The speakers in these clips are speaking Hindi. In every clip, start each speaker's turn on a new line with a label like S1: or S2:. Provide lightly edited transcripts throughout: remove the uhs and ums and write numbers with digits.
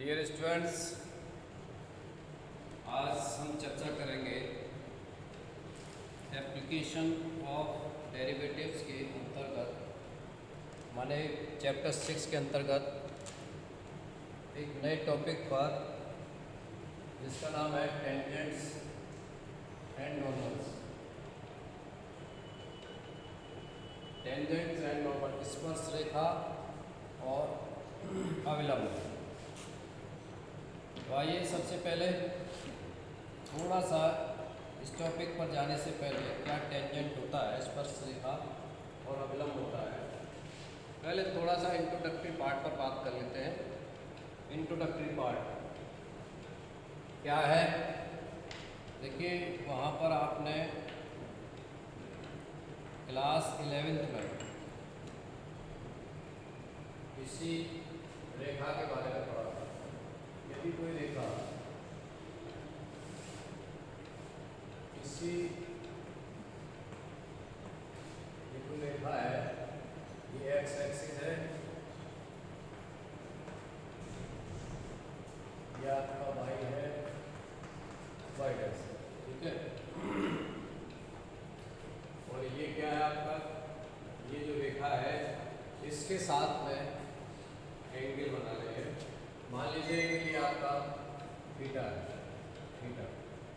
S1: डियर स्टूडेंट्स, आज हम चर्चा करेंगे एप्लीकेशन ऑफ डेरिवेटिव्स के अंतर्गत माने चैप्टर 6 के अंतर्गत एक नए टॉपिक पर जिसका नाम है tangents and normals. Tangents and normal, स्पर्श रेखा और अविलंब। तो आइए सबसे पहले थोड़ा सा इस टॉपिक पर जाने से पहले क्या टेंजेंट होता है, स्पर्श रेखा और अविलंब होता है, पहले थोड़ा सा इंट्रोडक्टरी पार्ट पर बात कर लेते हैं। इंट्रोडक्टरी पार्ट क्या है? देखिए, वहाँ पर आपने क्लास 11th में किसी रेखा के बारे में पढ़ा था। यदि कोई रेखा किसी ये कोई रेखा है, ये एक्स एक्सिस है, ये आपका वाई है, वाई एक्स, ठीक है। और ये क्या है आपका, ये जो रेखा है इसके साथ में एंगल बना रही है। मान लीजिए कि ये आपका थीटा है, थीटा,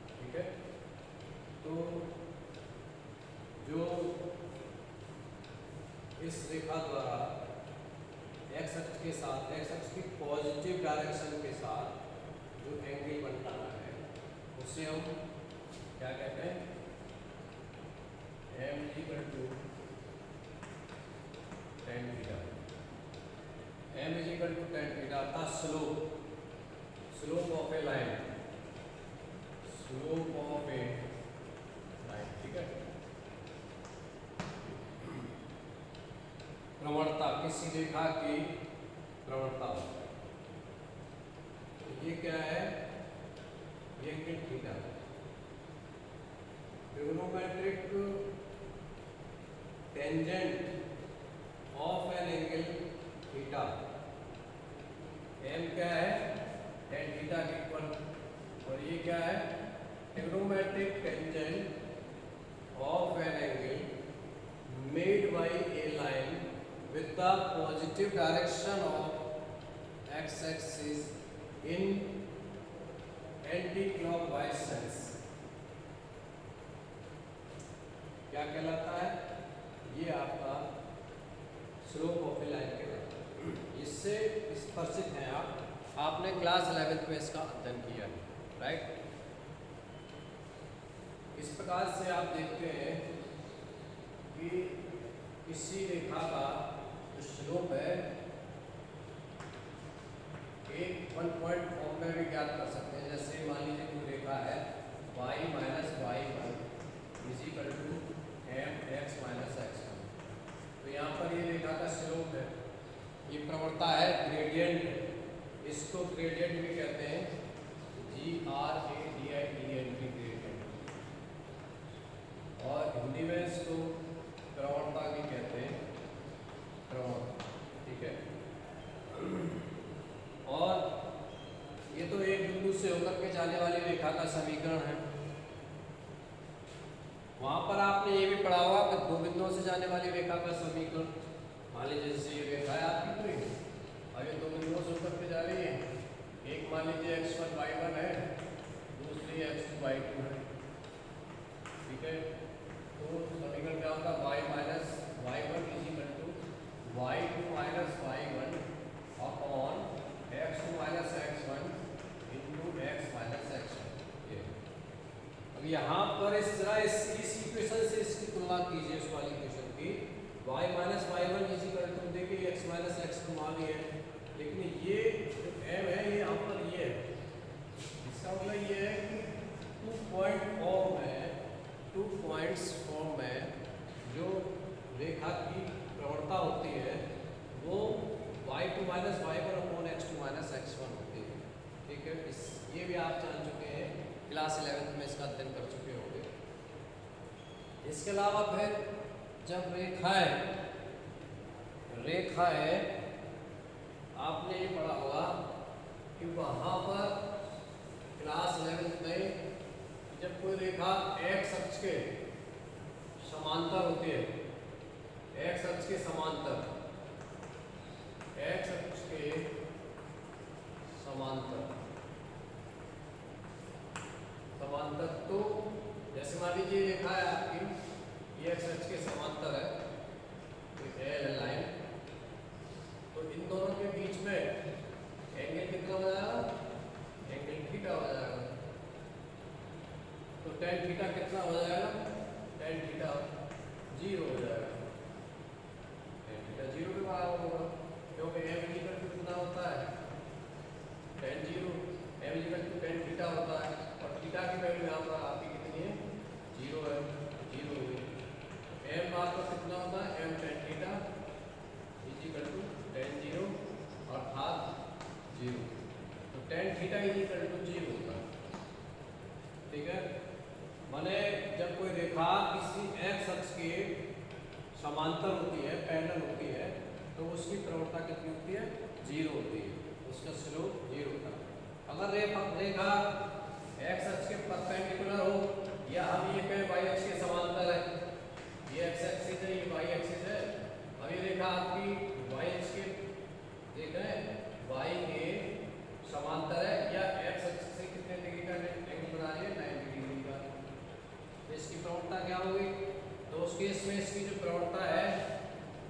S1: ठीक है। तो जो इस रेखा द्वारा एक्स अक्ष के साथ, एक्स अक्ष की पॉजिटिव डायरेक्शन के साथ जो एंगल बनता है उसे हम क्या कहते हैं? m = tan theta. m = tan theta का slope of a line, slope of a line, ठीक है। प्रवणता, किसी रेखा की प्रवणता। तो ये क्या है? ये angle theta. Trigonometric tangent of an angle theta, m क्या है? tan थीटा के इक्वल। और ये क्या है? Trigonometric tangent of an angle made by A line with the positive direction of x-axis in anti-clockwise sense। क्या कहलाता है? ये आपका स्लोप ऑफ ए लाइन कहलाता है। इससे स्पर्शित हैं आपने क्लास 11th में इसका अध्ययन किया है, राइट। इस प्रकार से आप देखते हैं कि किसी रेखा का स्लोप है, एक वन पॉइंट फॉर्म में भी ज्ञात कर सकते हैं। जैसे मान लीजिए कोई रेखा है y - y1 = mx - x1। तो यहाँ पर ये रेखा का स्लोप है, ये प्रवणता है, ग्रेडियंट। इसको ग्रेडियंट भी कहते हैं, GRADIENT ग्रेडियंट। और हिंदी में इसको प्रवणता भी कहते हैं, प्रवणता, ठीक है। और ये तो एक बिंदु से होकर के जाने वाली रेखा का समीकरण है। वहां पर आपने ये भी पढ़ा होगा कि दो बिंदुओं से जाने वाली रेखा का समीकरण। मान लीजिए जैसे ये रेखा है आपकी कोई, और ये दो बिंदुओं से होकर के जा रही है। एक मान लीजिए x1 y1 है, दूसरी x2 y2 है, ठीक है। तो समीकरण क्या होगा? y - y1 = y2 - y1 upon x2 - x1 into x - x1। अब यहाँ पर इस तरह इस इक्वेशन से इसकी तुलना कीजिए, उस वाली इक्वेशन की। y - y1 = देखिए x - x2 मान लिया है, लेकिन ये जो m है ये यहाँ पर ये है। इसका मतलब ये है कि 2 पॉइंट्स फॉर्म में जो रेखा की प्रवणता होती है वो y2 - y1 upon x2 - x1 होती है, ठीक है। ये भी आप जान चुके हैं, क्लास 11th में इसका अध्ययन कर चुके होंगे। इसके अलावा फिर जब रेखाएं आपने ये पढ़ा होगा कि कोई रेखा x अक्ष के समांतर होती है, x अक्ष के समांतर, x अक्ष के समांतर, समांतर तो जैसे मान लीजिए रेखा है आपकी, ये x अक्ष के समांतर है, तो L लाइन, तो इन दोनों के बीच में एंगल कितना हो जाएगा, एंगल थीटा हो जाएगा। तो tan थीटा कितना हो जाएगा, tan थीटा 0 हो जाएगा, tan थीटा 0 के बराबर होगा, क्योंकि m इक्वल टू कितना होता है, tan 0, m equal to tan theta होता है, और थीटा की वैल्यू यहाँ पर आपकी कितनी है, 0 है, 0 हुई। m आपका कितना होता है, m tan theta equal to tan 0 अर्थात 0, तो tan थीटा इक्वल टू 0 होता है। ठीक है, माने जब कोई रेखा किसी x अक्ष के समांतर होती है, पैरेलल होती है, तो उसकी प्रवणता कितनी होती है, 0 होती है, उसका स्लोप 0 होता है। अगर रेखा x अक्ष के परपेंडिकुलर हो, या हम ये कहें y अक्ष के समांतर है, ये x एक्सिस है, ये y एक्सिस है, अब ये रेखा आपकी y अक्ष के देखें y के समांतर है, या x अक्ष से कितने डिग्री का एंगल बना रही है, 90 डिग्री का, तो इसकी प्रवणता क्या होगी, तो उस केस में इसकी जो प्रवणता है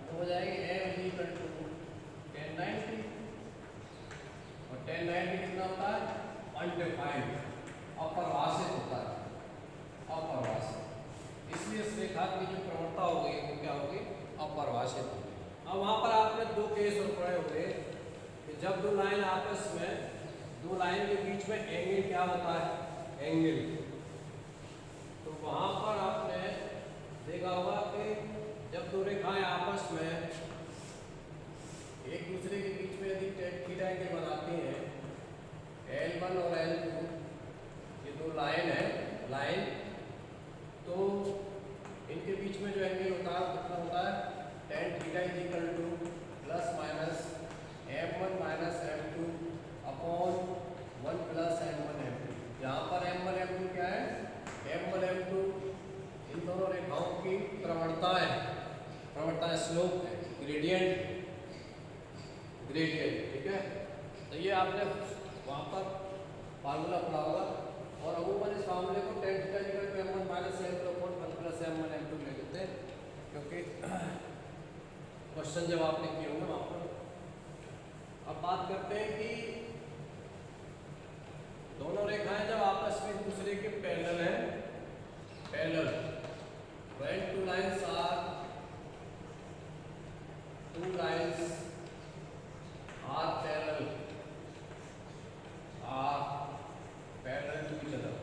S1: वो हो जाएगी m इक्वल टू tan 90, और tan 90 कितना होता है, अनडिफाइंड, अपरिभाषित होता है, अपरिभाषित, इसलिए इस रेखा की जो प्रवणता होगी वो क्या होगी, अपरिभाषित होगी। अब वहाँ पर आपने दो केस और पढ़े होंगे कि जब दो लाइन आपस में, दो लाइन के बीच में एंगल क्या होता है, एंगल, तो वहाँ पर आपने देखा होगा कि जब दो रेखाएं आपस में एक दूसरे के बीच में यदि थीटा एंगल बनाती हैं, L1 और L2, ये दो लाइन है, लाइन, तो इनके बीच में जो एंगल होता है कितना होता है, tan theta equal two plus minus m1 minus m2 upon 1 plus m1 m2। यहाँ पर m1 m2 क्या है, m1 m2 इन दोनों रेखाओं की प्रवणता है, प्रवणता है, स्लोप है, ग्रेडियंट, ग्रेडियंट, ठीक है। तो ये आपने वहाँ पर फार्मूला पढ़ा होगा, और अमूमन इस फार्मूले को tan theta equal to m1 minus m2 upon 1 plus m1 m2 ले लेते हैं, क्योंकि क्वेश्चन जब आपने किए होंगे वहाँ पर। अब बात करते हैं कि दोनों रेखाएं जब आपस में एक दूसरे के पैरेलल हैं, parallel, when two lines are parallel to each other,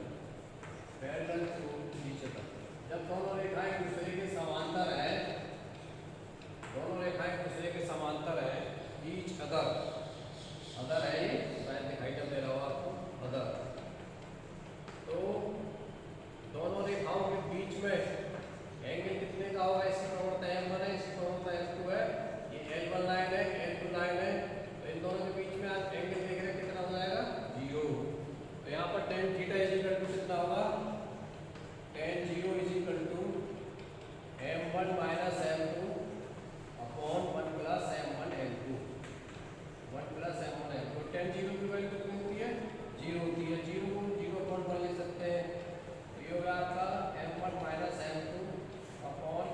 S1: parallel to each other, जब दोनों रेखाएं एक दूसरे के समांतर है, दोनों रेखाएं एक दूसरे के समांतर है, each other, अदर है ये, मैं दिखाई जब दे रहा हूँ आपको, अदर, तो दोनों रेखाओं के बीच में एंगल कितने का होगा, इसकी प्रवणता m1 है, इसकी प्रवणता m2 है, ये L1 लाइन है, L2 लाइन है, तो इन दोनों के बीच में आप एंगल देख रहे हैं कितना हो जाएगा, 0। तो यहाँ पर tan theta is equal to कितना होगा, tan 0 is equal to m1 minus m2 upon 1 plus m1 m2, 1 plus m1 m2, tan 0 की वैल्यू कितनी होती है, 0 होती है, 0 को 0 अपॉन पर लिख सकते हैं, तो ये होगा आपका m1 minus m2 upon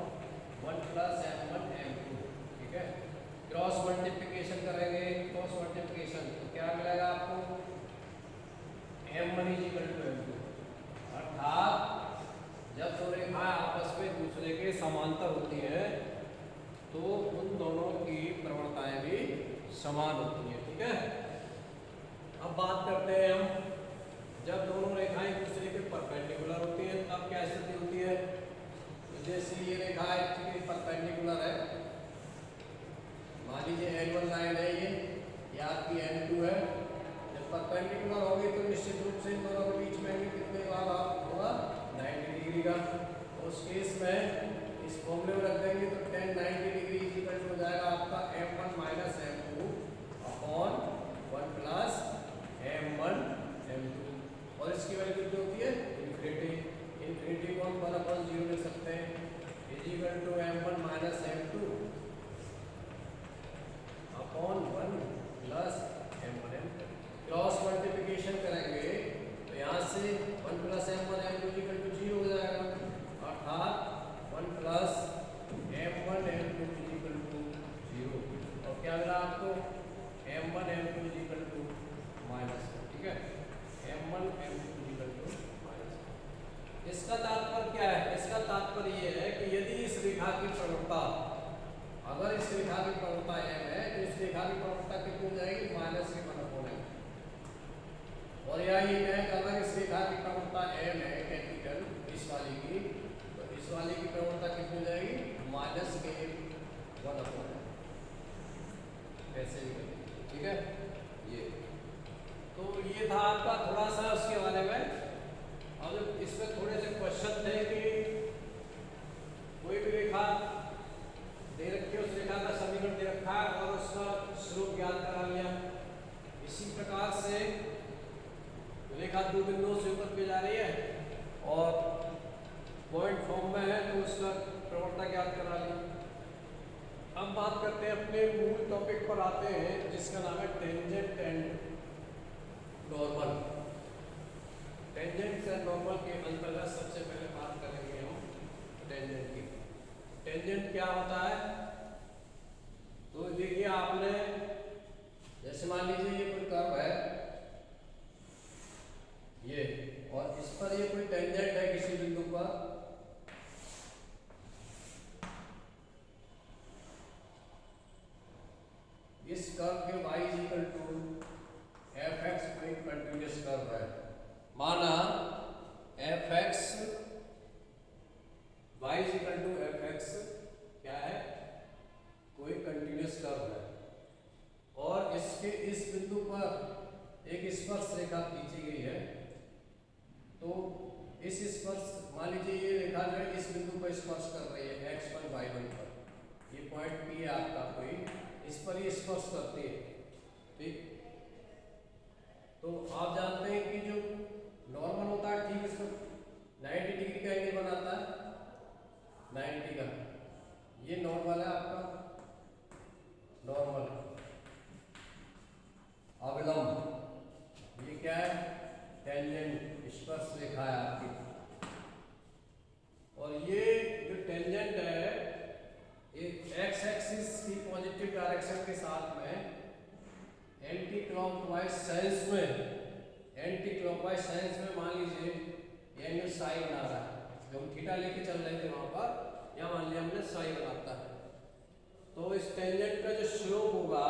S1: 1 plus m1 m2, ठीक है। क्रॉस मल्टीप्लिकेशन करेंगे, क्रॉस मल्टीप्लिकेशन, तो क्या मिलेगा आपको, m1 is equal to m2, अर्थात जब दो रेखाएं आपस में दूसरे के समांतर होती है तो उन दोनों की प्रवणताएं भी समान होती हैं, ठीक है। अब बात करते हैं हम, जब दोनों रेखाएं एक दूसरे के परपेंडिकुलर होती हैं तब क्या स्थिति होती है, तो जैसे ये रेखा एक्चुअली परपेंडिकुलर है, मान लीजिए L1 लाइन है, ये आपकी M2 है, जब परपेंडिकुलर होगी तो निश्चित रूप से इन दोनों के बीच में भी कितने बार होगा, 90 डिग्री का, तो उस केस में इस फॉर्मूले में रख देंगे तो tan 90 डिग्री इक्वल टू हो जाएगा आपका m1 minus m2 upon 1 plus m1 m2, और इसकी वैल्यू कितनी होती है, इन्फिनिटी। इन्फिनिटी को हम 1/0 लिख सकते हैं, is equal to m1 minus m2 upon 1 plus m1 m2। Cross multiplication करेंगे तो यहाँ से 1 plus m1 m2 equal to 0 हो जाएगा, अर्थात 1 plus m1 m2 equal to 0। और क्या मिला आपको, m1 m2 equal to minus, ठीक है, m1 m2 equal to minus. इसका तात्पर्य क्या है, इसका तात्पर्य ये है कि यदि इस रेखा की प्रवणता, अगर इस रेखा की प्रवणता m है तो इस रेखा की प्रवणता कितनी हो जाएगी, माइनस के बराबर होने। और यही है कि अगर इस रेखा की प्रवणता m है कैपिटल इस वाली की, तो इस वाली की प्रवणता कितनी हो जाएगी, माइनस के 1/, ऐसे ही, ठीक है। ये तो ये था आपका थोड़ा सा उसके बारे में। अब इसमें थोड़े से क्वेश्चन थे कि कोई भी रेखा दे रखी है, उस रेखा का समीकरण दे रखा है और उसका स्लोप ज्ञात करा लिया। इसी प्रकार से रेखा दो बिंदुओं से ऊपर की जा रही है और पॉइंट फॉर्म में है तो उसका प्रवणता ज्ञात करा ली। अब बात करते हैं अपने मूल टॉपिक पर आते हैं जिसका नाम है tangent and normal. Tangent and normal के अंतर्गत सबसे पहले बात करेंगे हम टेंजेंट की। टेंजेंट क्या होता है, तो देखिए आपने, जैसे मान लीजिए ये कोई कर्व है ये, और इस पर ये कोई टेंजेंट है किसी बिंदु पर, इस कर्व के y इक्वल टू fx कोई कंटीन्यूअस कर्व है, माना fx y equal to fx क्या है, कोई कंटीन्यूअस कर्व है और इसके इस बिंदु पर एक स्पर्श रेखा खींची गई है। तो इस स्पर्श, मान लीजिए ये रेखा जो है इस बिंदु पर स्पर्श कर रही है x1 y1 पर, ये पॉइंट P है आपका, कोई इस पर ये स्पर्श करती है, ठीक। तो आप जानते हैं कि जो नॉर्मल होता है ठीक इसको 90 डिग्री का एंगल बनाता है, 90 का, ये नॉर्मल है आपका, नॉर्मल अविलंब, ये क्या है, टेंजेंट स्पर्श रेखा है आपकी। और ये जो टेंजेंट है एक एक्स एक्सिस की पॉजिटिव डायरेक्शन के साथ में एंटी क्लॉकवाइज साइंस में, एंटी क्लॉकवाइज साइंस में मान लीजिए ये साई बना रहा है, जो हम थीटा लेके चल रहे थे वहां पर, या मान लिया हमने साई बनाता है। तो इस टेंजेंट का जो स्लोप होगा,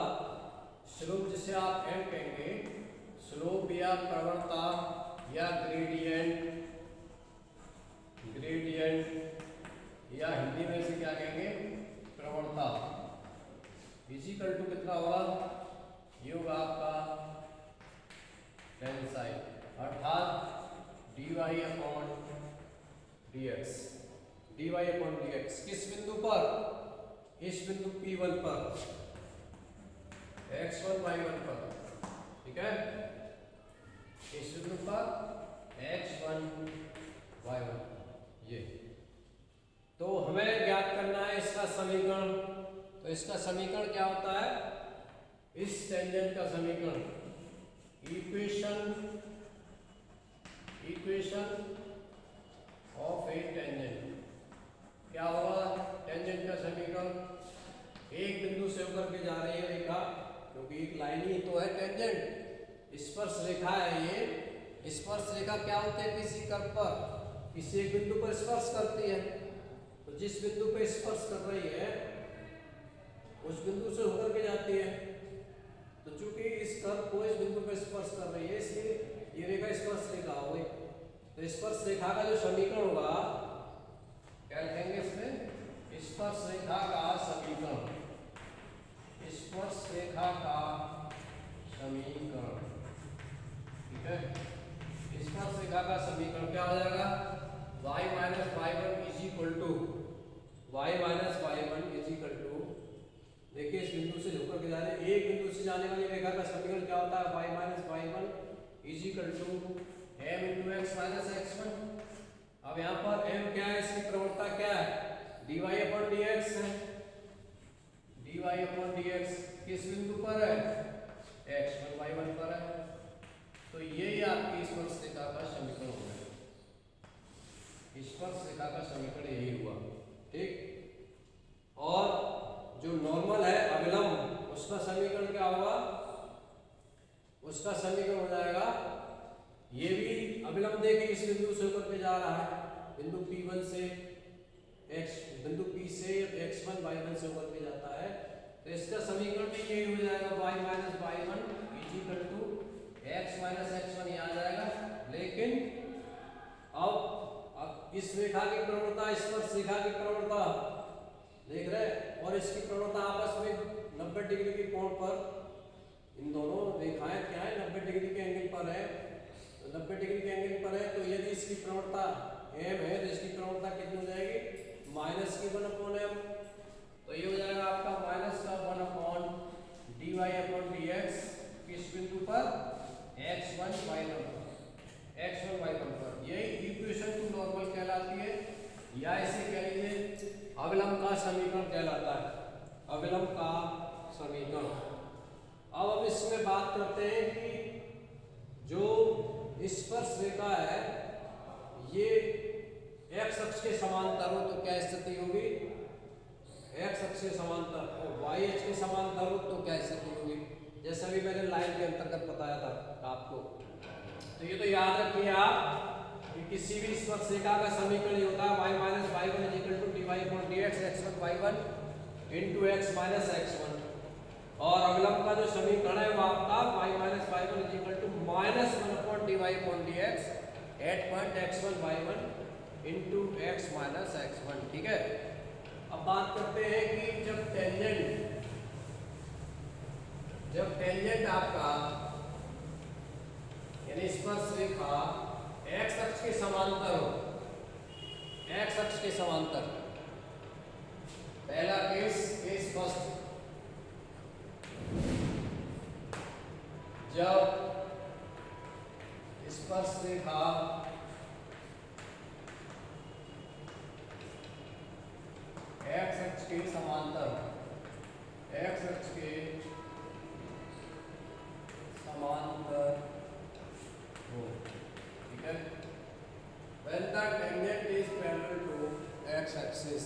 S1: स्लोप जिसे आप एम कहेंगे, स्लोप या प्रवणता या ग्रेडियंट, ग्रेडियंट या हिंदी में इसे क्या कहेंगे, प्रवणता, इजिकल टू कितना होगा, ये होगा आपका टेन साइन, अर्थात dy upon dx, dy upon dx किस बिंदु पर, इस बिंदु P1 पर, x1 y1 पर, ठीक है, इस बिंदु पर x1 y1, ये। तो हमें ज्ञात करना है इसका समीकरण। तो इसका समीकरण क्या होता है, इस टेंजेंट का समीकरण, equation, equation of A tangent, क्या होगा, टेंजेंट का समीकरण, एक बिंदु से होकर के जा रही है रेखा, क्योंकि एक लाइन ही तो है टेंजेंट, स्पर्श रेखा है ये। स्पर्श रेखा क्या होती है, किसी कर्व पर किसी एक बिंदु पर स्पर्श करती है, तो जिस बिंदु पर स्पर्श कर रही है उस बिंदु से होकर के जाती है। तो चूंकि इस कर्व को इस बिंदु पर स्पर्श कर रही है, इसलिए ये रेखा स्पर्श रेखा हो गई। तो स्पर्श रेखा का जो समीकरण होगा, क्या लिखेंगे इसमें, स्पर्श रेखा का समीकरण, स्पर्श रेखा का समीकरण, ठीक है। स्पर्श रेखा का समीकरण क्या हो जाएगा, y minus y1 is equal to, y minus y1 is equal to, देखिए इस बिंदु से होकर के जा रहे हैं, एक बिंदु से जाने वाली रेखा का समीकरण क्या होता है, y minus y1 is equal to m into x minus x1। अब अब यहाँ पर m क्या है, इसकी प्रवणता क्या है, dy अपॉन dx है, dy अपॉन dx किस बिंदु पर है, x1 y1 पर है। तो यही आपकी स्पर्शरेखा का समीकरण हो गया, स्पर्शरेखा का समीकरण यही हुआ, ठीक। और जो नॉर्मल है अविलंब, उसका समीकरण क्या होगा, उसका समीकरण हो जाएगा, ये भी अविलंब देखिए इस बिंदु से होकर के जा रहा है, बिंदु P1 से बिंदु P से x1 y1 से होकर के जाता है, तो इसका समीकरण भी यही हो जाएगा, y minus y1 equal to x minus x1 ये आ जाएगा। लेकिन अब इस रेखा की प्रवणता, स्पर्श रेखा की प्रवणता देख रहे हैं, और इसकी प्रवणता आपस में 90 डिग्री के कोण पर, इन दोनों रेखाएं क्या है, 90 डिग्री के एंगल पर है, 90 डिग्री के एंगल पर है। तो यदि इसकी प्रवणता m है तो इसकी प्रवणता कितनी हो जाएगी, माइनस की 1/m। तो ये हो जाएगा आपका माइनस का 1 dy अपॉन dx किस बिंदु पर, x1 y1 पर। यही इक्वेशन टू नॉर्मल कहलाती है, या इसे कह लीजिए अविलंब का समीकरण कहलाता है, अविलंब का समीकरण। अब हम इसमें बात करते हैं कि जो स्पर्श रेखा है ये x अक्ष के समांतर हो तो क्या स्थिति होगी, x अक्ष के समांतर, और y अक्ष के समांतर हो तो क्या स्थिति होगी, जैसे अभी मैंने लाइन के अंतर्गत बताया था आपको। तो ये तो याद रखिए आप कि किसी भी स्पर्श रेखा का समीकरण होता है y minus y1 equal to dy upon dx x1 y1 into x minus x1, और अविलंब का जो समीकरण है वो आपका y minus y1 equal to minus 1 upon dy upon dx at point x1 y1 into x minus x1, ठीक है। अब बात करते हैं कि जब टेंजेंट आपका यानी स्पर्श रेखा x अक्ष के समांतर हो, x अक्ष के समांतर, पहला केस फर्स्ट, जब स्पर्श रेखा x अक्ष के समांतर, x अक्ष के समांतर हो, ठीक है। When the tangent is parallel to x axis,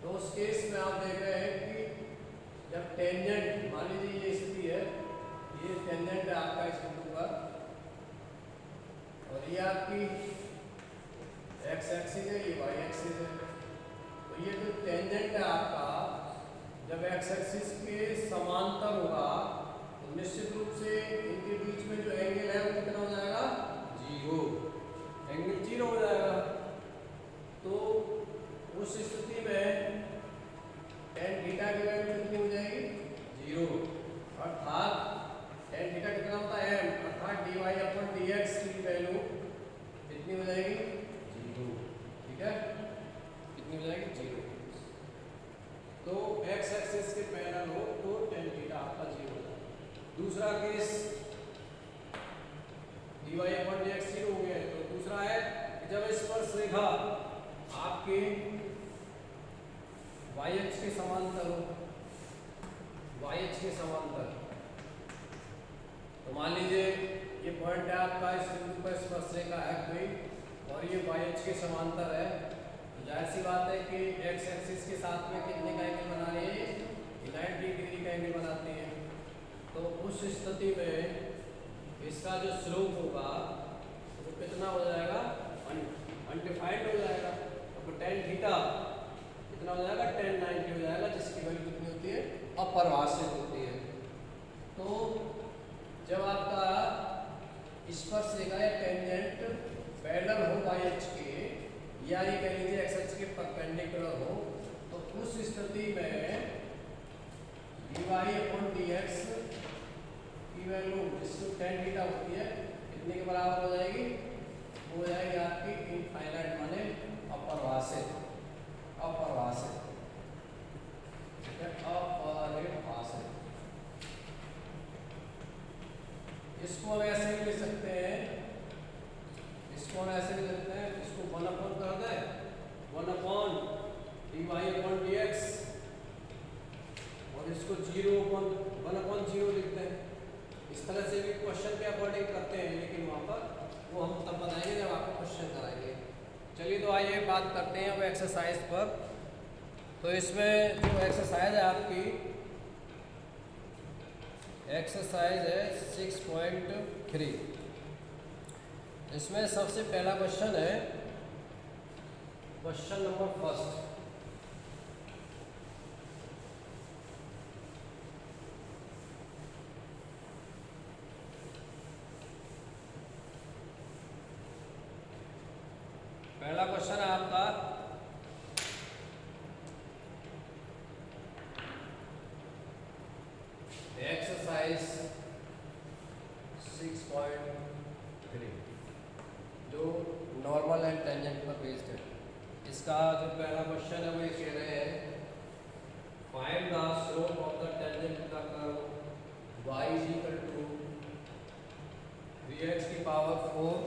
S1: तो उस केस में आप देख रहे हैं कि जब टेंजेंट, मान लीजिए ये स्थिति है, ये टेंजेंट है आपका इस बिंदु पर, और ये आपकी x एक्सिस है, ये y एक्सिस है। तो ये जो टेंजेंट है आपका जब x एक्सिस के समांतर होगा तो निश्चित रूप से इनके बीच में जो एंगल है वो कितना हो जाएगा, 0, एंगल 0 हो जाएगा। तो उस स्थिति में tan थीटा की वैल्यू कितनी हो जाएगी, 0, अर्थात tan थीटा कितना होता है m, अर्थात dy अपॉन dx की वैल्यू कितनी हो जाएगी, 0, ठीक है, कितनी हो जाएगी, 0। तो x एक्सिस के पैरेलल हो तो tan थीटा आपका 0 हो जाएगा। दूसरा केस dy अपॉन dx 0 हो गया। तो दूसरा है कि जब स्पर्श रेखा आपके y अक्ष के समांतर हो, y अक्ष के समांतर, तो मान लीजिए ये पॉइंट है आपका, इस बिंदु पर स्पर्श रेखा है कोई, और ये y अक्ष के समांतर है, तो जाहिर सी बात है कि x एक्सिस के साथ में कितने का एंगल बना रही है, 90 डिग्री का एंगल बनाते हैं। तो उस स्थिति में इसका जो स्लोप होगा वो कितना हो जाएगा, अनडिफाइंड हो जाएगा। तो tan थीटा कितना हो जाएगा, tan 90 हो जाएगा, जिसकी वैल्यू कितनी होती है, अपरिभाषित होती है। तो जब आपका स्पर्श रेखा या टेंजेंट पैरेलल हो y अक्ष के, या ये कह लीजिए x अक्ष के परपेंडिकुलर हो, तो उस स्थिति में dy अपॉन dx की वैल्यू जिसको tan थीटा होती है कितने के बराबर हो जाएगी, वो हो जाएगी आपकी इनफाइनाइट, माने अपरिभाषित, ठीक है, अपरिभाषित। इसको हम ऐसे भी लिख सकते हैं, इसको हम ऐसे भी लिख सकते हैं, इसको 1 अपॉन कर दें, 1 अपॉन dy अपॉन dx, और इसको 0 अपॉन 1 अपॉन 0 लिखते हैं। इस तरह से भी क्वेश्चन के अकॉर्डिंग करते हैं, लेकिन वहाँ पर वो हम तब बताएंगे जब आपको क्वेश्चन कराएंगे। चलिए तो आइए बात करते हैं अब एक्सरसाइज पर। तो इसमें जो एक्सरसाइज है आपकी, एक्सरसाइज है 6.3। इसमें सबसे पहला क्वेश्चन है क्वेश्चन नंबर फर्स्ट। पहला क्वेश्चन है आपका एक्सरसाइज 6.3 जो नॉर्मल एंड टेंजेंट पर बेस्ड है। इसका जो पहला क्वेश्चन है वो ये कह रहे हैं, find the slope of the tangent the curve y is equal to 3x की power 4,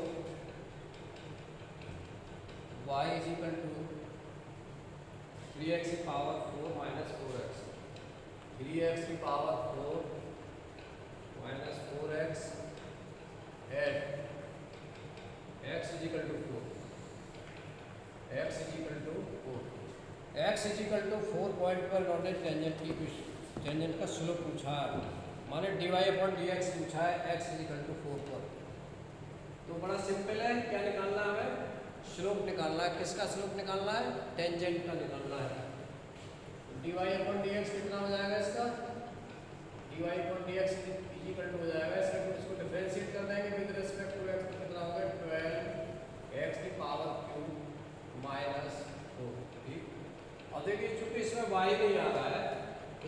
S1: y is equal to 3x की पावर 4 माइनस 4x, 3x की power 4 minus 4x at x is equal to 4, x is equal to 4, x is equal to 4 point पर इन्होंने टेंजेंट का स्लोप पूछा है, माने dy अपॉन dx पूछा है x इज इक्वल टू 4 पर। तो बड़ा सिंपल है, क्या निकालना है हमें? स्लोप निकालना है। किसका स्लोप निकालना है? टेंजेंट का निकालना है। dy अपॉन dx कितना हो जाएगा इसका? dy upon dx equal to हो जाएगा इसका, तो इसको डिफरेंशिएट कर देंगे विद रिस्पेक्ट टू x, तो कितना होगा 12 x की पावर क्यूब माइनस 4। ठीक, और देखिए चूंकि इसमें y नहीं आ रहा है,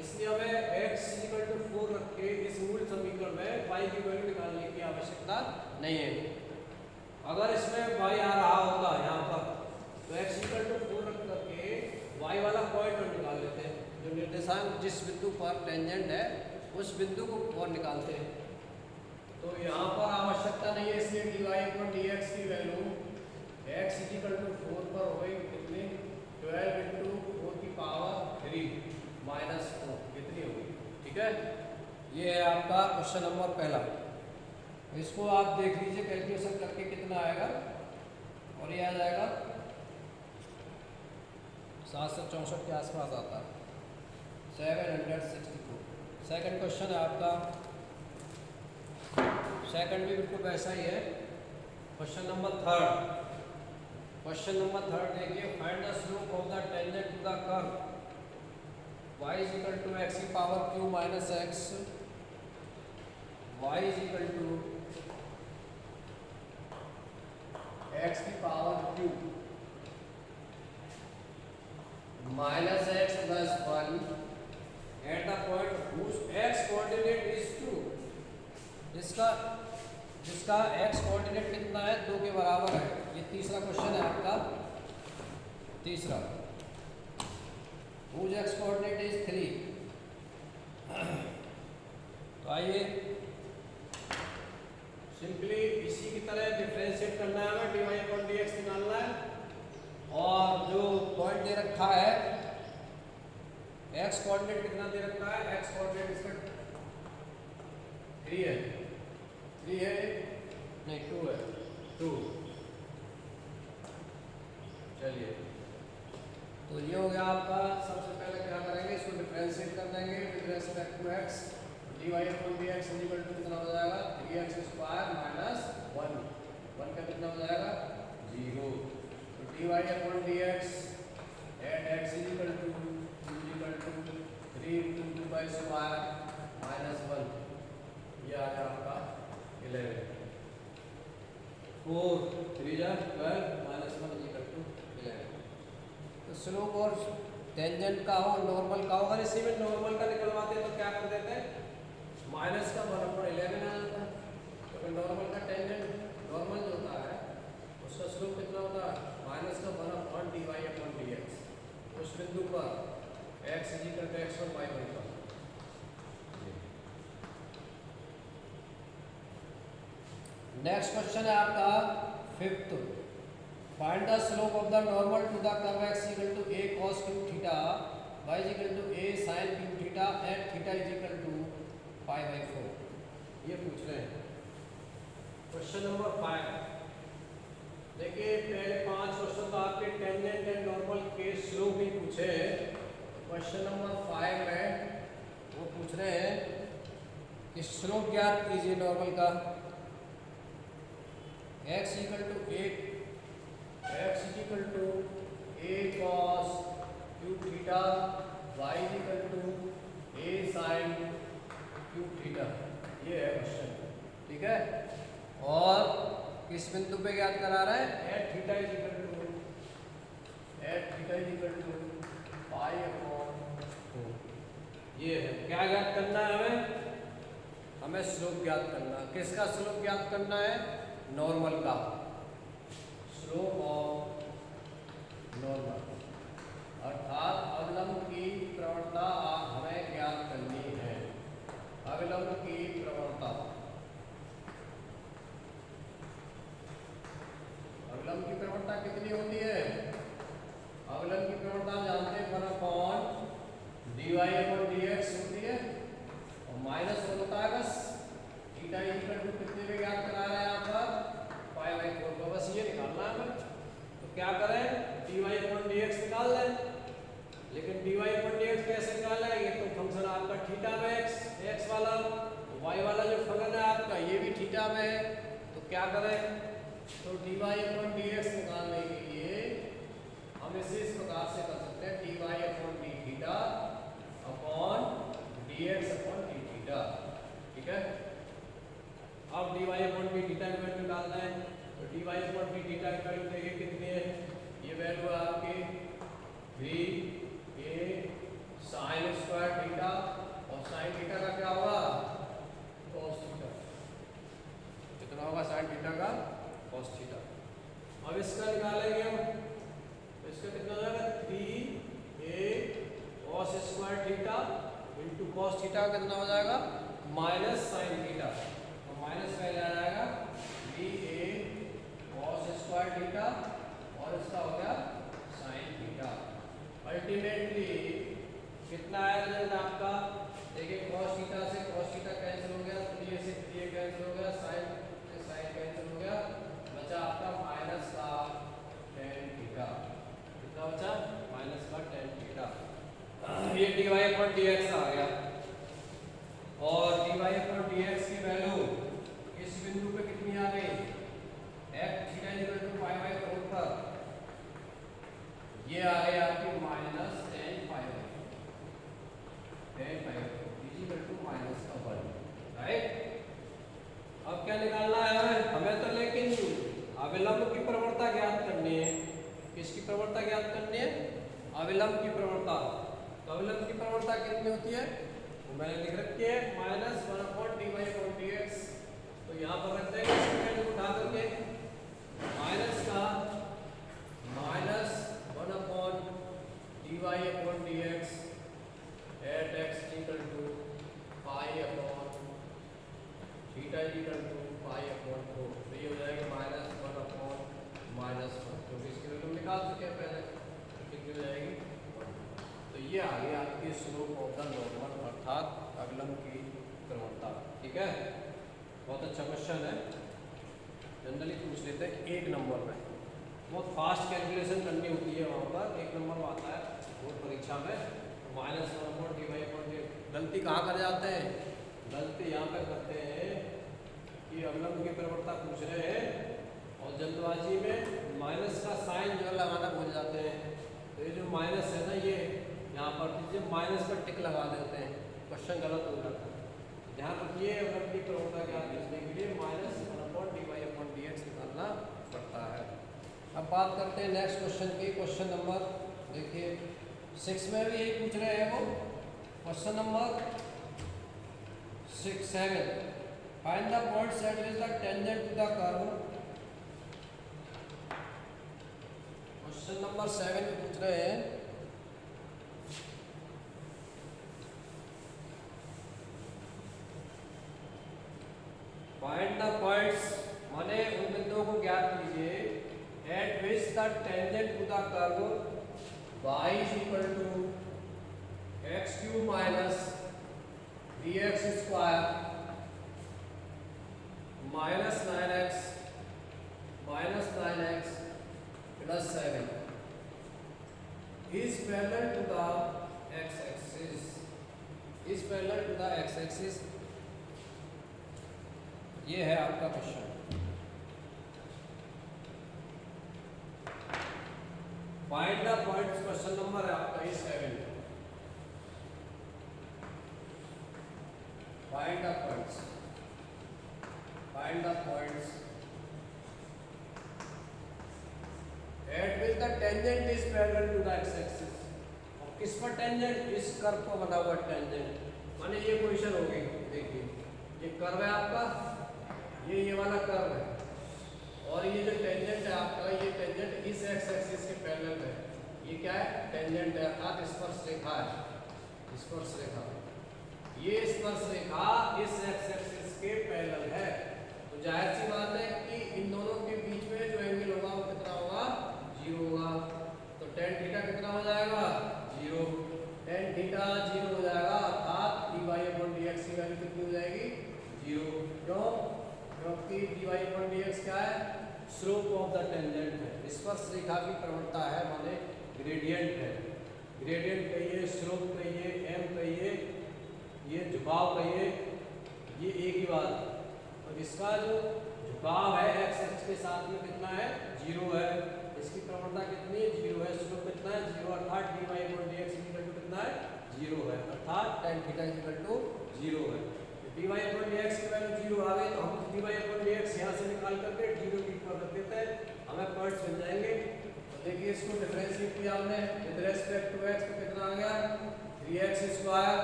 S1: इसलिए हमें x इक्वल टू 4 रख के इस मूल समीकरण में y की वैल्यू निकालने की आवश्यकता नहीं है। अगर इसमें y आ रहा होगा यहाँ पर, तो x इक्वल टू 4 रख करके y वाला पॉइंट हम निकाल लेते हैं। जो निर्देशांक जिस बिंदु पर टेंजेंट है उस बिंदु को और निकालते हैं। तो यहाँ पर आवश्यकता नहीं है, इसलिए dy अपॉन dx की वैल्यू x इक्वल टू 4 पर हो गई कितनी? 12 इंटू 4 की पावर 3 माइनस 4 कितनी होगी? ठीक है, ये है आपका क्वेश्चन नंबर पहला। इसको आप देख लीजिए कैलकुलेशन करके कितना आएगा, और ये आ जाएगा 764 के आसपास आता है, 764। सेकंड क्वेश्चन है आपका, सेकंड भी बिल्कुल वैसा ही है। Question number third, question number third देखिए, find the slope of the tangent to the curve y is equal to x की power q minus x, y is equal to x की power q minus x plus 1 at the point whose x coordinate is 2। जिसका x कोऑर्डिनेट कितना है? 2 के बराबर है। ये तीसरा क्वेश्चन है आपका, तीसरा, whose x कोऑर्डिनेट इज 3। तो आइए सिंपली इसी की तरह डिफरेंशिएट करना है हमें, dy अपॉन dx निकालना है, और जो पॉइंट दे रखा है x कोऑर्डिनेट कितना दे रखा है? x कोऑर्डिनेट इसका 3 है, 3 है नहीं 2 है, 2। चलिए, तो ये हो गया आपका। सबसे पहले क्या करेंगे, इसको डिफरेंशिएट कर देंगे with respect to x। dy upon dx equal to कितना हो जाएगा? 3x स्क्वायर माइनस 1, 1 का कितना हो जाएगा? 0। तो dy upon dx at x equal to 3 into 2 का स्क्वायर माइनस 1, ये आ गया आपका 11। 4 3 जा 12 माइनस 1 इक्वल टू 11। तो स्लोप और टेंजेंट का हो, नॉर्मल का हो, अगर इसी में नॉर्मल का निकलवाते तो क्या कर देते हैं? माइनस का 1/11 आ जाता है। तो फिर नॉर्मल का टेंजेंट, नॉर्मल जो होता है उसका स्लोप कितना होता है? माइनस का 1/dy अपॉन dx। उस बिंदु पर x is equal to x और y बनता है। नेक्स्ट क्वेश्चन है आपका fifth. Find the slope of the normal to the curve x equal to a cos cube theta y is equal to a sin cube theta at theta is equal to pi by 4। ये पूछ रहे हैं क्वेश्चन नंबर 5। देखिए पहले 5 क्वेश्चन तो आपके टेंजेंट एंड नॉर्मल के स्लोप ही पूछे हैं। क्वेश्चन नंबर 5 में वो पूछ रहे हैं कि स्लोप ज्ञात कीजिए नॉर्मल का। x equal to a cos cube theta y equal to a sin cube theta. ये है क्वेश्चन, ठीक है। और किस बिंदु पे ज्ञात करा रहा है? At theta is equal to pi upon 4। ये है क्या ज्ञात करना है हमें स्लोप ज्ञात करना है। किसका स्लोप ज्ञात करना है? नॉर्मल का, स्लोप ऑफ नॉर्मल, अर्थात अवलंब की प्रवणता हमें ज्ञात करनी है। अवलंब की प्रवणता, अवलंब की प्रवणता कितनी होती है? अवलंब की प्रवणता जानते हैं 1 अपॉन dy/dx होती है और माइनस होता है बस थीटा इक्वल टू कितने में ज्ञात करा रहे हैं यहाँ पर? पाई बाई 4 को। बस ये निकालना है हमें। तो क्या करें? dy/dx निकाल लें। लेकिन dy/dx कैसे निकालें? ये तो फंक्शन आपका थीटा में x वाला, y वाला जो फंक्शन है आपका ये भी थीटा में है। तो क्या करें? तो dy/dx निकालने के लिए हम इसे इस प्रकार से कर सकते हैं dy/d theta upon dx/d theta, ठीक है। अब dy/d थीटा की वैल्यू डालना है। तो dy/d थीटा की वैल्यू देखिए कितनी है? ये वैल्यू है आपकी 3a sin स्क्वायर थीटा और sin थीटा का क्या होगा? cos theta. कितना होगा sin थीटा का? cos theta. अब इसका निकालेंगे हम, तो इसका कितना हो जाएगा? 3a cos square theta into cos theta कितना हो जाएगा? Minus sin theta. तो माइनस में आ जाएगा 3a cos स्क्वायर थीटा और इसका हो गया sin थीटा। अल्टीमेटली कितना आया रिजल्ट आपका? देखिए cos थीटा से cos थीटा कैंसिल हो गया, 3a से 3a कैंसिल हो गया, sin से sin कैंसिल हो गया, बचा आपका माइनस का tan थीटा। कितना बचा? माइनस का tan थीटा। ये dy/dx आ गया और dy/dx की वैल्यू इस बिंदु पे कितनी आ गई? x theta equal to pi by 4 पर ये आ गई आपकी minus tan pi by 4 equal to minus का 1, राइट। अब क्या निकालना है हमें? तो लेकिन अविलंब की प्रवणता ज्ञात करनी है। किसकी प्रवणता ज्ञात करनी है? अविलंब की प्रवणता। तो अविलंब की प्रवणता कितनी होती है? वो मैंने लिख रखी है -1/dy/dx। तो यहाँ पर रख देंगे इसकी वैल्यू उठा करके माइनस का -1/dy/dx at x equal to pi upon theta equal to pi upon 4। तो ये हो जाएगा -1 अपॉन -1, क्योंकि इसकी वैल्यू निकाल चुके हैं पहले। तो कितनी हो जाएगी? 1। तो ये आ गई आपकी स्लोप ऑफ द नॉर्मल, अर्थात अवलंब की प्रवणता, ठीक है। बहुत अच्छा क्वेश्चन है, जनरली पूछ लेते हैं 1 नंबर में। बहुत फास्ट कैलकुलेशन करनी होती है वहाँ पर, 1 नंबर में आता है बोर्ड परीक्षा में। -1/dy/dx गलती कहाँ कर जाते हैं? गलती यहाँ पर करते हैं कि अवलंब की प्रवणता पूछ रहे हैं और जल्दबाजी में माइनस का साइन जो लगाना भूल जाते हैं। तो ये जो माइनस है ना, ये यहाँ पर दीजिए माइनस पर टिक लगा देते हैं, क्वेश्चन गलत हो जाता है। ध्यान रखिए अवलंब की प्रवणता ज्ञात करने के लिए -1/dy/dx निकालना पड़ता है। अब बात करते हैं नेक्स्ट क्वेश्चन की। क्वेश्चन नंबर देखिए 6 में भी यही पूछ रहे हैं वो। Question number 7 find the points at which the tangent to the curve. Question number 7 में पूछ रहे हैं फाइंड द पॉइंट्स, माने उन बिंदुओं को ज्ञात कीजिए at which the tangent to the curve y is equal to x cube minus 3x square minus 9x plus 7 is parallel to the x-axis. Is parallel to the x-axis. ये है आपका question. Find the points. Question number है आपका ये 7. Find the points. Find the points at which the tangent is parallel to the x-axis. और किस पर टेंजेंट? इस कर्व पर बना हुआ टेंजेंट. माने ये पोजीशन होगी. देखिए ये कर्व है आपका, ये वाला कर्व है, और ये जो टेंजेंट है आपका, ये टेंजेंट इस x-axis के पैरेलल है. ये क्या है? टेंजेंट है, अर्थात स्पर्श रेखा है. स्पर्श रेखा, ये स्पर्श रेखा इस x-axis के पैरेलल है. तो जाहिर सी बात है कि इन दोनों के बीच में जो एंगल होगा वो कितना होगा? 0 होगा. तो tan थीटा कितना हो जाएगा? 0. tan थीटा 0 हो जाएगा, अर्थात dy/dx की वैल्यू कितनी हो जाएगी? 0. क्यों? क्योंकि dy/dx क्या है? स्लोप ऑफ द टेंजेंट है. स्पर्श रेखा की प्रवणता है, माने ग्रेडियंट है. ग्रेडियंट कहिए, स्लोप कहिए, m कहिए, ये झुकाव कहिए, ये एक ही बात है. और इसका जो झुकाव है x अक्ष के साथ में कितना है? 0 है. इसकी प्रवणता कितनी है? 0 है. स्लोप कितना है? 0. अर्थात dy/dx कितना है? 0 है. अर्थात tan थीटा 0 है. dy/dx की वैल्यू 0 आ गई, तो हम dy/dx यहाँ से निकाल करके 0 की पर रख देते हैं, हमें पॉइंट्स मिल जाएंगे. तो देखिए इसको डिफरेंशिएट किया हमने विद रिस्पेक्ट टू x, तो कितना आ गया? 3x स्क्वायर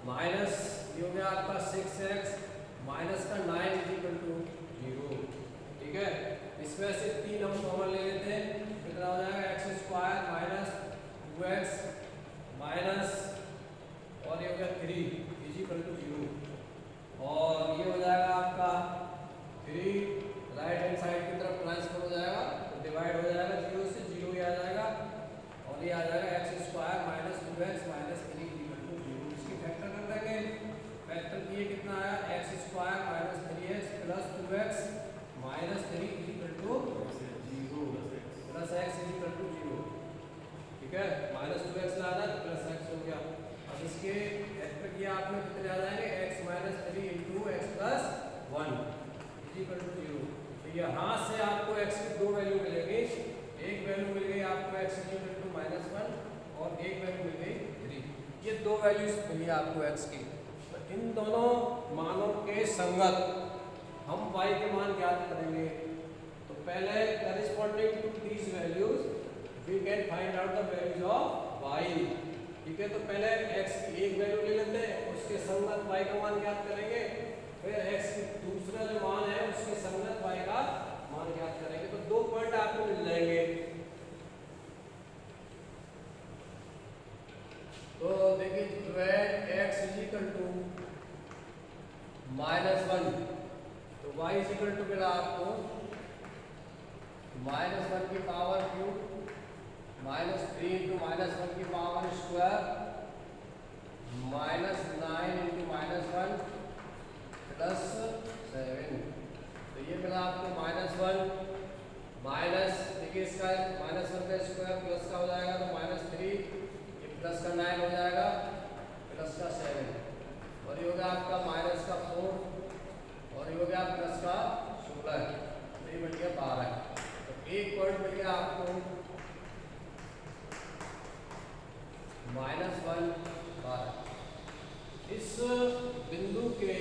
S1: माइनस ये हो गया आपका 6x माइनस का 9 0. ठीक है. इसमें से 3 हम कॉमन ले लेते हैं, कितना हो जाएगा? x square minus 2x minus और ये हो गया 3 0. और ये हो जाएगा आपका 3 राइट हैंड साइड की तरफ ट्रांसफर हो जाएगा, तो डिवाइड हो जाएगा 0 से 0 ही आ जाएगा, और ये आ जाएगा x square minus 2x minus 3 0. इसकी फैक्टर कर देंगे. फैक्टर किए कितना आया? x square minus 3x plus 2x minus 3 0 plus x 0. ठीक है. माइनस 2x लाना है तो प्लस x हो गया. अब इसके फैक्टर किया आपने, कितने आ जाएंगे? x minus 3 into x plus 1 0. तो यहाँ से आपको x की दो वैल्यू मिलेगी. एक वैल्यू मिल गई आपको x माइनस 1 और एक वैल्यू मिल गई 3. ये दो वैल्यूज मिली आपको x की. तो इन दोनों मानों के संगत हम y के मान ज्ञात करेंगे. तो पहले corresponding to these values we can find out the values of y. ठीक है. तो पहले x की एक वैल्यू ले लेते हैं, उसके संगत y का मान ज्ञात करेंगे. फिर x की दूसरा जो मान है उसके संगत y का मान ज्ञात करेंगे. तो दो पॉइंट आपको मिल जाएंगे. तो देखिए x इज इक्वल टू -1, तो y इज इक्वल टू मिला आपको -1 की पावर क्यूब माइनस 3 इंटू -1 की power square minus 9 into -1 plus 7. तो ये मिला आपको -1 माइनस, देखिए इसका -1 का स्क्वायर प्लस का हो जाएगा तो -3, ये प्लस का 9 हो जाएगा प्लस का 7, और ये हो गया आपका माइनस का 4 और ये हो गया प्लस का 16, तो ये बन गया 12. तो एक पॉइंट मिल गया आपको -1 12. इस बिंदु के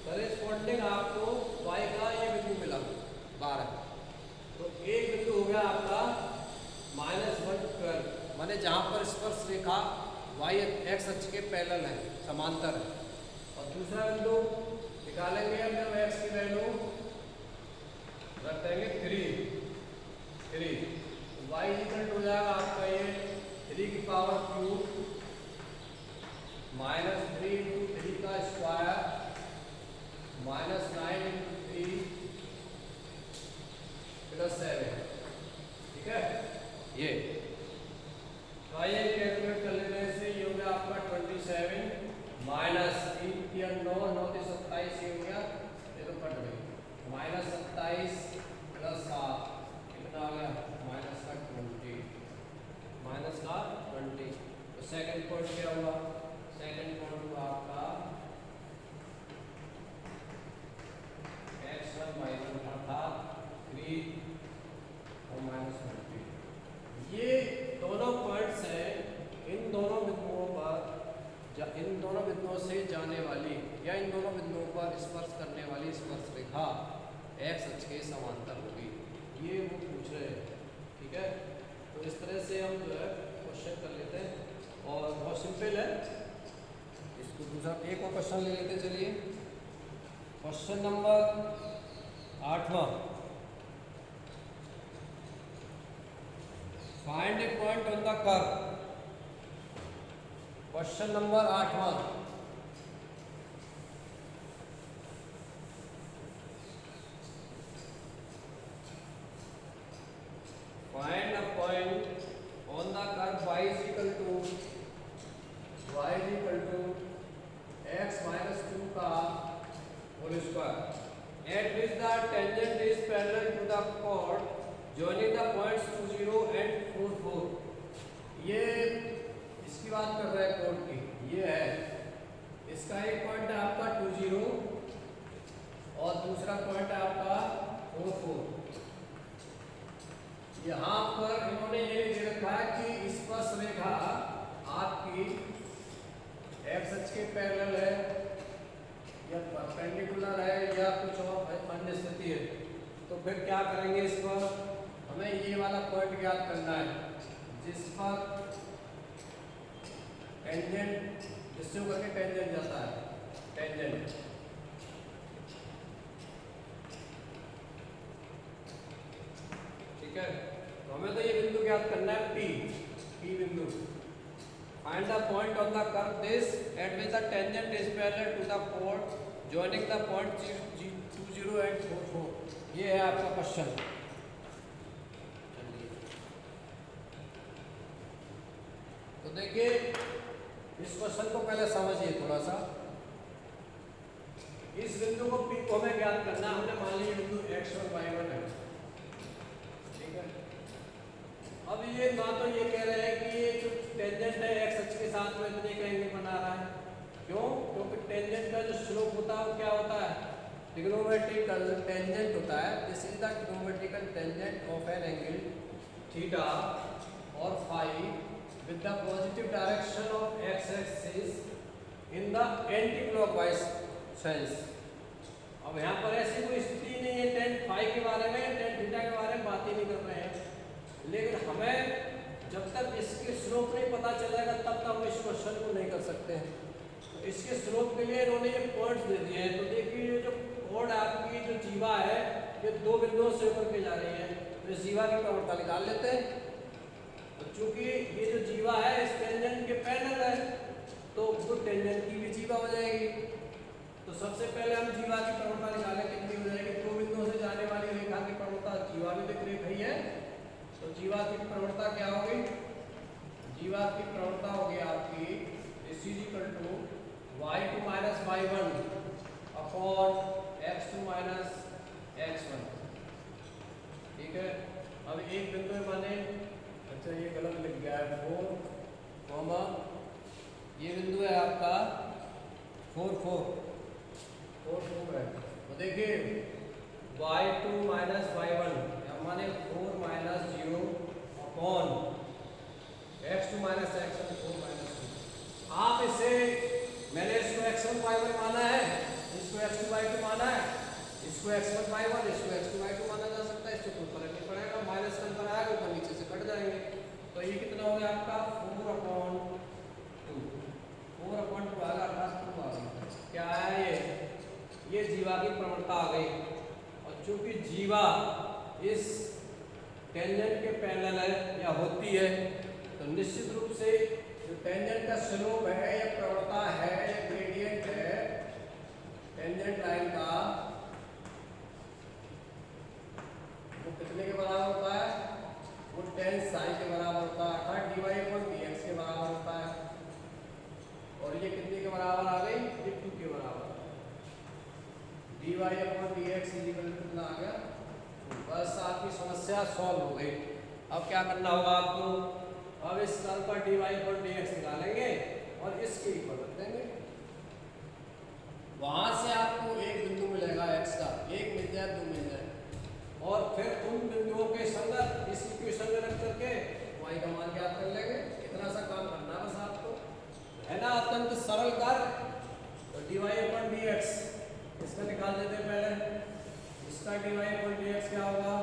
S1: करेस्पॉन्डिंग आपको y का ये बिंदु मिला 12. तो एक बिंदु हो गया आपका -1 माने जहाँ पर स्पर्श रेखा y x अक्ष के पैरेलल है, समांतर है. और दूसरा बिंदु निकालेंगे हम जब x की वैल्यू रख देंगे 3, y इक्वल हो जाएगा आपका ये 3 की पावर क्यूब -3 इंटू 3 का स्क्वायर -9 इंटू 3 प्लस 7. एक्स अक्ष के समांतर होगी, ये वो पूछ रहे हैं। ठीक है, तो इस तरह से हम जो है क्वेश्चन कर लेते हैं और बहुत सिंपल है। इसको दूसरा एक और क्वेश्चन ले लेते हैं। चलिए क्वेश्चन नंबर 8वां, find a point on the curve. Question number 8वां, find a point on the curve y is equal to x minus 2 का whole square at which the tangent is parallel to the chord joining the points 2 0 and 4 4। ये इसकी बात कर रहा है कोड की, ये है इसका एक पॉइंट है आपका 2 0 और दूसरा पॉइंट है आपका 4 4। यहाँ पर इन्होंने ये दे रखा है कि स्पर्श रेखा आपकी एक्स अक्ष के पैरेलल है या परपेंडिकुलर है या कुछ और अन्य स्थिति है। तो फिर क्या करेंगे, इस पर हमें ये वाला पॉइंट ज्ञात करना है जिस पर टेंजेंट, जिससे होकर के टेंजेंट जाता है, टेंजेंट। ठीक है, तो हमें तो ये बिंदु ज्ञात करना है P बिंदु। Find the point on the curve this at which the tangent is parallel to the chord joining the point 2 0 and 4 4। ये है आपका क्वेश्चन। तो देखिए इस क्वेश्चन को पहले समझिए थोड़ा सा। इस बिंदु को P को हमें ज्ञात करना, हमने मान लिया बिंदु x1 y1 है। अब ये ना तो ये कह रहे हैं कि ये जो टेंजेंट है एक्स अक्ष के साथ में इतने का एंगल बना रहा है, क्यों? क्योंकि टेंजेंट का जो स्लोप होता है वो क्या होता है, ट्रिग्नोमेट्रिकल टेंजेंट होता है। This is the trigonometrical tangent of an angle theta और phi with the positive direction of X axis in the anti clockwise sense. अब यहाँ पर ऐसी कोई स्थिति नहीं है टेन फाई के बारे में, टेन थीटा के बारे में बात ही नहीं कर रहे हैं, लेकिन हमें जब तक इसके स्लोप नहीं पता चलेगा तब तक हम इस क्वेश्चन को नहीं कर सकते हैं। तो इसके स्लोप के लिए इन्होंने ये पॉइंट्स दे दिए हैं। तो देखिए ये जो कोड आपकी जो जीवा है ये दो बिंदुओं से होकर के जा रही है, तो इस जीवा की प्रवणता निकाल लेते हैं। तो चूंकि ये जो जीवा है इस टेंजेंट के पैरेलल है तो वो टेंजेंट की भी जीवा हो जाएगी। तो सबसे पहले हम जीवा की प्रवणता निकालें, कितनी हो जाएगी, दो बिंदुओं से जाने वाली रेखा की प्रवणता, जीवा भी दिख रही है, तो जीवा की प्रवणता क्या होगी, जीवा की प्रवणता होगी आपकी is equal to y2 minus y1 upon x2 minus x1। ठीक है, अब एक बिंदु माने, अच्छा ये गलत लिख गया है, 4 कॉमा ये बिंदु है आपका 4 4 है। तो देखिए y2 माइनस y1 माने 4 minus 0 upon x2 minus x1 4 minus 2। आप इसे, मैंने इसको x1 y1 माना है, इसको x2 y2 माना है, इसको x1 y1, इसको x2 y2 माना जा सकता है, इससे कोई फर्क नहीं पड़ेगा, माइनस का नंबर आएगा ऊपर नीचे से कट जाएंगे। तो ये कितना हो गया आपका 4 अपॉन 2, 4 अपॉन 2 आएगा, अर्थात 2 आ गई। क्या है ये जीवा की प्रवणता आ गई। और चूंकि जीवा इस टेंजेंट के पैरेलल है या होती है तो निश्चित रूप से जो टेंजेंट का स्लोप है या प्रवणता है या ग्रेडियंट है टेंजेंट लाइन का, वो कितने के बराबर होता है, वो tan साई के बराबर होता है, अर्थात dy/dx के बराबर होता है। और ये कितने के बराबर आ गई, ये 2 के बराबर। dy/dx कितना आ गया, बस आपकी समस्या सॉल्व हो गई। अब क्या करना होगा आपको, अब इस कर्व पर dy/dx निकालेंगे और इसके इक्वल रख देंगे। वहां से आपको एक बिंदु मिलेगा x का, एक मिल जाए, 2 मिल जाए, और फिर उन बिंदुओं के संगत इस इक्वेशन में रख करके y का मान ज्ञात कर लेंगे। इतना सा काम करना बस आपको, है ना, अत्यंत सरल कार्य। तो dy/dx इसका निकाल देते हैं पहले, इसका dy अपॉन dx क्या होगा,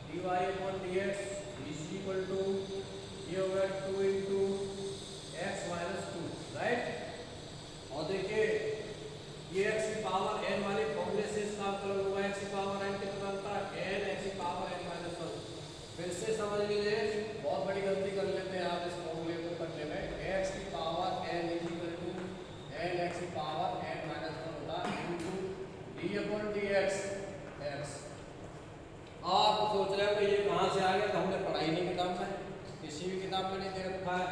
S1: dy upon dx is equal to ये होगा 2 इंटू एक्स माइनस 2, राइट। और देखिए ये x की पावर n वाले फॉर्मूले से इसका अवकलन होगा, x की पावर n कितना बनता है n x की पावर n माइनस 1। फिर से समझ लीजिए, बहुत बड़ी गलती कर लेते हैं आप इस फॉर्मूले को करने में। x की power n is equal to n x की पावर n माइनस 1 होता है into d upon dx x। आप सोच रहे हो कि ये कहाँ से आ गया, तो हमने पढ़ाई नहीं किताब में, किसी भी किताब में नहीं दे रखा है।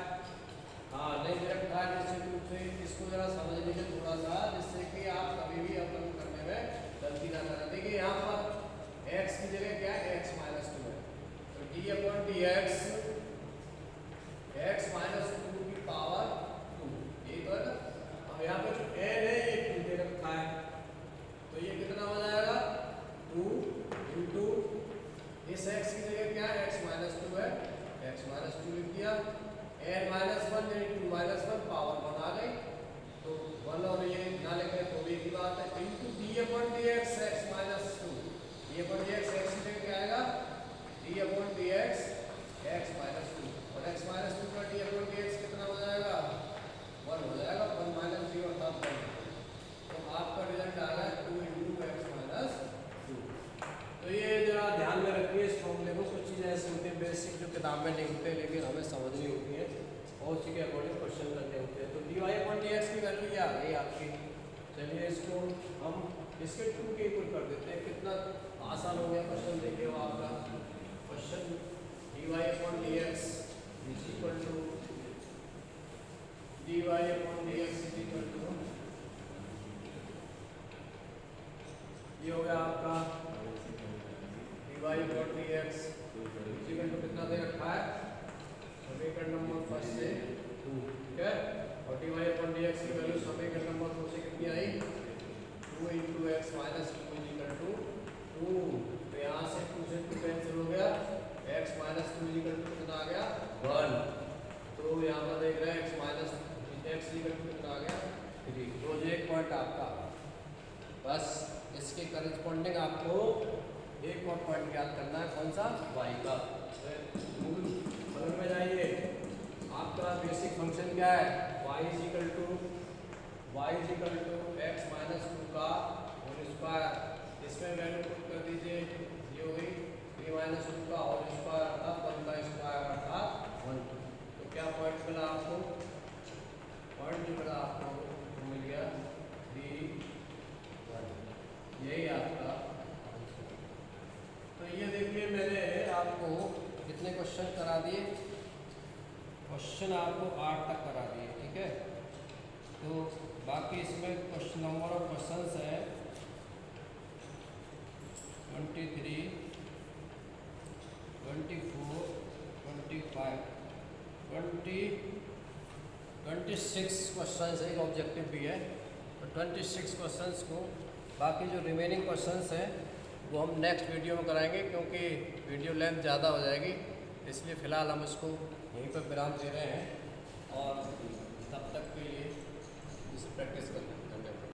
S1: हाँ नहीं दे रखा है निश्चित रूप से, इसको जरा समझ लीजिए थोड़ा सा, जिससे कि आप कभी भी अवकलन करने में गलती ना करें। देखिए यहाँ पर x की जगह क्या है, x माइनस 2 है, तो d upon dx x minus 2 की पावर 2, यही तो है ना। अब यहाँ पे जो n है ये 2 दे रखा है, तो ये कितना हो जाएगा 2 इंटू इस x की जगह क्या है, x माइनस 2 है, x माइनस 2 लिख दिया, n minus 1 into minus 1 power 1 आ गई, तो 1 और ये ना लिखे तो भी की बात है, into d upon dx x minus 2, d upon dx x की जगह क्या आएगा, d upon dx x minus 2, और x माइनस 2 का d अपॉन dx कितना हो जाएगा 1 हो जाएगा, 1 माइनस 0 अर्थात 1, तो आपका रिजल्ट आ रहा है 2 इंटू एक्स माइनस 2। तो ये जरा ध्यान में रखिए इस फॉर्मूले को, कुछ चीज़ें ऐसी होती हैं बेसिक जो किताब में नहीं होते लेकिन हमें समझनी होती है और उसी के अकॉर्डिंग क्वेश्चन करने होते हैं। तो dy अपॉन dx की वैल्यू ये आ गई आपकी। चलिए इसको हम इसके 2 के इक्वल कर देते हैं, कितना आसान हो गया क्वेश्चन। देखिए वो आपका question dy upon dx is equal to dy upon dx is equal to ये हो गया आपका dy upon dx equal to कितना दे रखा है, समीकरण नंबर फर्स्ट से 2, ठीक है। और dy अपॉन dx की वैल्यू समीकरण नंबर 2 से कितनी आई, 2 into x minus 2 equal to 2, तो यहाँ से 2 से 2 कैंसिल हो गया, x माइनस 2 इक्वल टू कितना आ गया 1, तो यहाँ पर देख रहे हैं x minus x equal to कितना आ गया 3। तो ये एक पॉइंट आपका, बस इसके करस्पॉन्डिंग आपको एक और पॉइंट याद करना है, कौन सा, y का। मूल बगल में जाइए, आपका बेसिक फंक्शन क्या है, y is equal to x minus 2 का होल स्क्वायर, इसमें वैल्यू पुट कर दीजिए, ये हो गई 3 माइनस 2 का होल स्क्वायर अर्थात 1 का स्क्वायर अर्थात 1। तो क्या पॉइंट मिला आपको, पॉइंट जो मिला आपको वो मिल गया 3, 1, यही आपका। तो ये देखिए मैंने आपको कितने क्वेश्चन करा दिए, क्वेश्चन आपको 8 तक करा दिए, ठीक है। तो बाकी इसमें क्वेश्चन नंबर ऑफ क्वेश्चंस है 23, 24, 25, 26 क्वेश्चंस है, एक ऑब्जेक्टिव भी है। तो 26 क्वेश्चंस को, बाकी जो रिमेनिंग क्वेश्चंस हैं वो हम नेक्स्ट वीडियो में कराएंगे, क्योंकि वीडियो लेंथ ज़्यादा हो जाएगी, इसलिए फ़िलहाल हम इसको यहीं पर विराम दे रहे हैं और तब तक के लिए इसे प्रैक्टिस कर लेंगे।